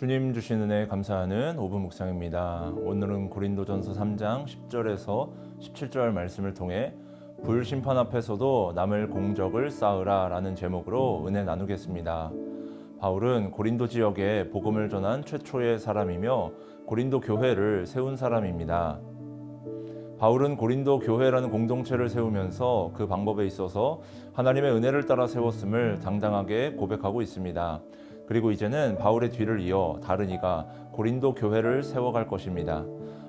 주님 주신 은혜 감사하는 5분 묵상입니다. 오늘은 고린도전서 3장 10절에서 17절 말씀을 통해 불심판 앞에서도 남을 공적을 쌓으라 라는 제목으로 은혜 나누겠습니다. 바울은 고린도 지역에 복음을 전한 최초의 사람이며 고린도 교회를 세운 사람입니다. 바울은 고린도 교회라는 공동체를 세우면서 그 방법에 있어서 하나님의 은혜를 따라 세웠음을 당당하게 고백하고 있습니다. 그리고 이제는 바울의 뒤를 이어 다른 이가 고린도 교회를 세워갈 것입니다.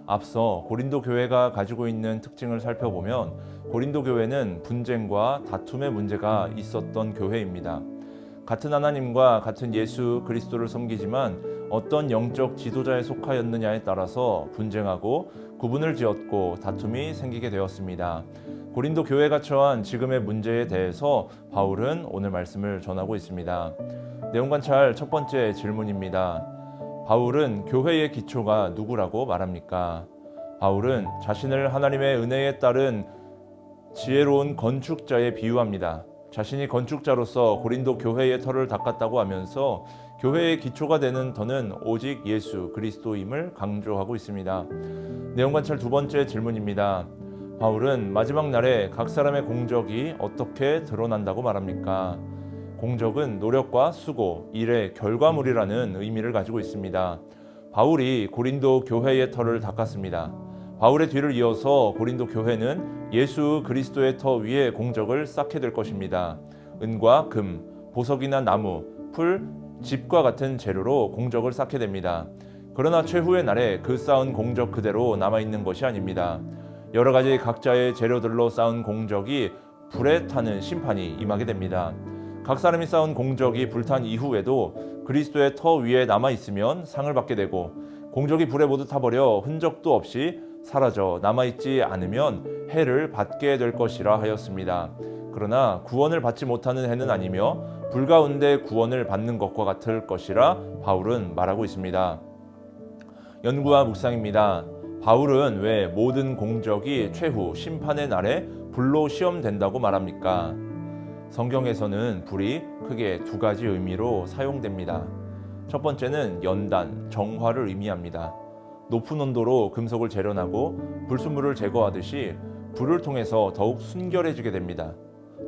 앞서 고린도 교회가 가지고 있는 특징을 살펴보면 고린도 교회는 분쟁과 다툼의 문제가 있었던 교회입니다. 같은 하나님과 같은 예수 그리스도를 섬기지만 어떤 영적 지도자에 속하였느냐에 따라서 분쟁하고 구분을 지었고 다툼이 생기게 되었습니다. 고린도 교회가 처한 지금의 문제에 대해서 바울은 오늘 말씀을 전하고 있습니다. 내용 관찰 첫 번째 질문입니다. 바울은 교회의 기초가 누구라고 말합니까? 바울은 자신을 하나님의 은혜에 따른 지혜로운 건축자에 비유합니다. 자신이 건축자로서 고린도 교회의 터를 닦았다고 하면서 교회의 기초가 되는 터는 오직 예수 그리스도임을 강조하고 있습니다. 내용 관찰 두 번째 질문입니다. 바울은 마지막 날에 각 사람의 공적이 어떻게 드러난다고 말합니까? 공적은 노력과 수고, 일의 결과물이라는 의미를 가지고 있습니다. 바울이 고린도 교회의 터를 닦았습니다. 바울의 뒤를 이어서 고린도 교회는 예수 그리스도의 터 위에 공적을 쌓게 될 것입니다. 은과 금, 보석이나 나무, 풀, 집과 같은 재료로 공적을 쌓게 됩니다. 그러나 최후의 날에 그 쌓은 공적 그대로 남아있는 것이 아닙니다. 여러 가지 각자의 재료들로 쌓은 공적이 불에 타는 심판이 임하게 됩니다. 각 사람이 쌓은 공적이 불탄 이후에도 그리스도의 터 위에 남아있으면 상을 받게 되고 공적이 불에 모두 타버려 흔적도 없이 사라져 남아있지 않으면 해를 받게 될 것이라 하였습니다. 그러나 구원을 받지 못하는 해는 아니며 불 가운데 구원을 받는 것과 같을 것이라 바울은 말하고 있습니다. 연구와 묵상입니다. 바울은 왜 모든 공적이 최후 심판의 날에 불로 시험된다고 말합니까? 성경에서는 불이 크게 두 가지 의미로 사용됩니다. 첫 번째는 연단, 정화를 의미합니다. 높은 온도로 금속을 재련하고 불순물을 제거하듯이 불을 통해서 더욱 순결해지게 됩니다.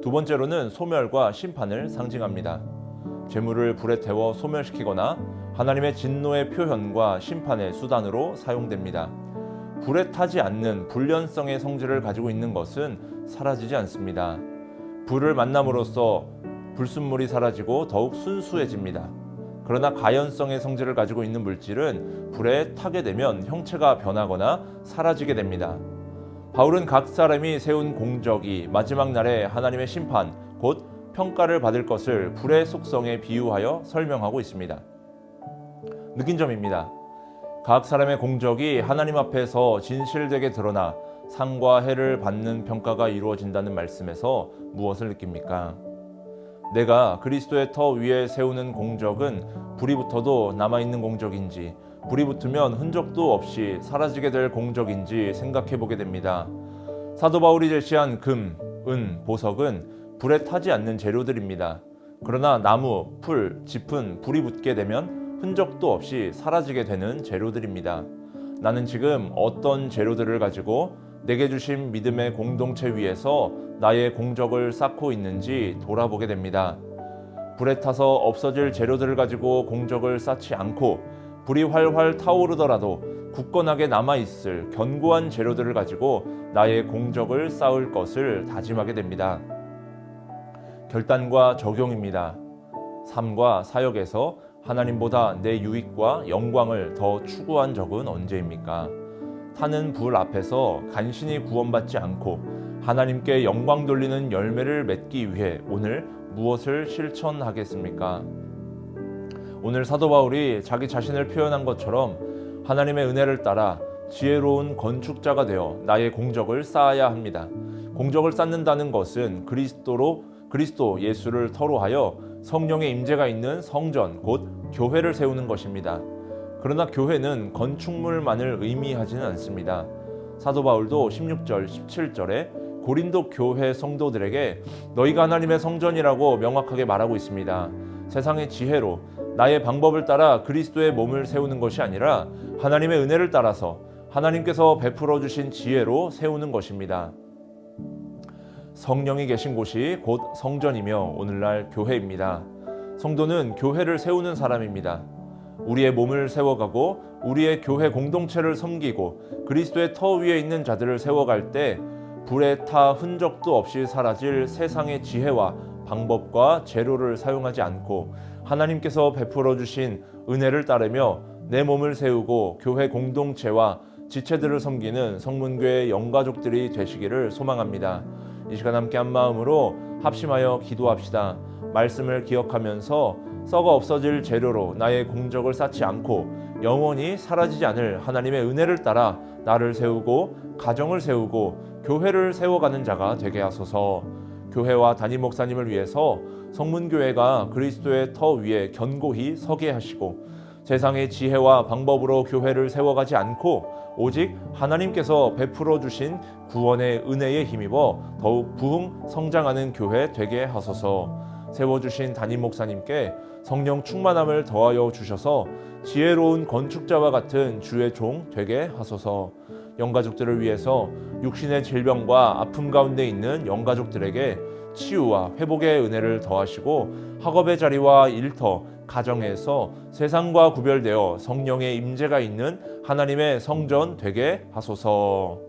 두 번째로는 소멸과 심판을 상징합니다. 재물을 불에 태워 소멸시키거나 하나님의 진노의 표현과 심판의 수단으로 사용됩니다. 불에 타지 않는 불련성의 성질을 가지고 있는 것은 사라지지 않습니다. 불을 만남으로써 불순물이 사라지고 더욱 순수해집니다. 그러나 가연성의 성질을 가지고 있는 물질은 불에 타게 되면 형체가 변하거나 사라지게 됩니다. 바울은 각 사람이 세운 공적이 마지막 날에 하나님의 심판, 곧 평가를 받을 것을 불의 속성에 비유하여 설명하고 있습니다. 느낀 점입니다. 각 사람의 공적이 하나님 앞에서 진실되게 드러나 상과 해를 받는 평가가 이루어진다는 말씀에서 무엇을 느낍니까? 내가 그리스도의 터 위에 세우는 공적은 불이 붙어도 남아있는 공적인지 불이 붙으면 흔적도 없이 사라지게 될 공적인지 생각해 보게 됩니다. 사도 바울이 제시한 금, 은, 보석은 불에 타지 않는 재료들입니다. 그러나 나무, 풀, 짚은 불이 붙게 되면 흔적도 없이 사라지게 되는 재료들입니다. 나는 지금 어떤 재료들을 가지고 내게 주신 믿음의 공동체 위에서 나의 공적을 쌓고 있는지 돌아보게 됩니다. 불에 타서 없어질 재료들을 가지고 공적을 쌓지 않고 불이 활활 타오르더라도 굳건하게 남아있을 견고한 재료들을 가지고 나의 공적을 쌓을 것을 다짐하게 됩니다. 결단과 적용입니다. 삶과 사역에서 하나님보다 내 유익과 영광을 더 추구한 적은 언제입니까? 타는 불 앞에서 간신히 구원받지 않고 하나님께 영광 돌리는 열매를 맺기 위해 오늘 무엇을 실천하겠습니까? 오늘 사도 바울이 자기 자신을 표현한 것처럼 하나님의 은혜를 따라 지혜로운 건축자가 되어 나의 공적을 쌓아야 합니다. 공적을 쌓는다는 것은 그리스도 예수를 터로 하여 성령의 임재가 있는 성전, 곧 교회를 세우는 것입니다. 그러나 교회는 건축물만을 의미하지는 않습니다. 사도 바울도 16절, 17절에 고린도 교회 성도들에게 너희가 하나님의 성전이라고 명확하게 말하고 있습니다. 세상의 지혜로 나의 방법을 따라 그리스도의 몸을 세우는 것이 아니라 하나님의 은혜를 따라서 하나님께서 베풀어 주신 지혜로 세우는 것입니다. 성령이 계신 곳이 곧 성전이며 오늘날 교회입니다. 성도는 교회를 세우는 사람입니다. 우리의 몸을 세워가고 우리의 교회 공동체를 섬기고 그리스도의 터 위에 있는 자들을 세워갈 때 불에 타 흔적도 없이 사라질 세상의 지혜와 방법과 재료를 사용하지 않고 하나님께서 베풀어 주신 은혜를 따르며 내 몸을 세우고 교회 공동체와 지체들을 섬기는 성문교회 영가족들이 되시기를 소망합니다. 이 시간 함께 한 마음으로 합심하여 기도합시다. 말씀을 기억하면서 썩어 없어질 재료로 나의 공적을 쌓지 않고 영원히 사라지지 않을 하나님의 은혜를 따라 나를 세우고 가정을 세우고 교회를 세워가는 자가 되게 하소서. 교회와 담임 목사님을 위해서 성문교회가 그리스도의 터 위에 견고히 서게 하시고 세상의 지혜와 방법으로 교회를 세워가지 않고 오직 하나님께서 베풀어 주신 구원의 은혜에 힘입어 더욱 부흥 성장하는 교회 되게 하소서. 세워주신 담임 목사님께 성령 충만함을 더하여 주셔서 지혜로운 건축자와 같은 주의 종 되게 하소서. 영가족들을 위해서 육신의 질병과 아픔 가운데 있는 영가족들에게 치유와 회복의 은혜를 더하시고 학업의 자리와 일터, 가정에서 세상과 구별되어 성령의 임재가 있는 하나님의 성전 되게 하소서.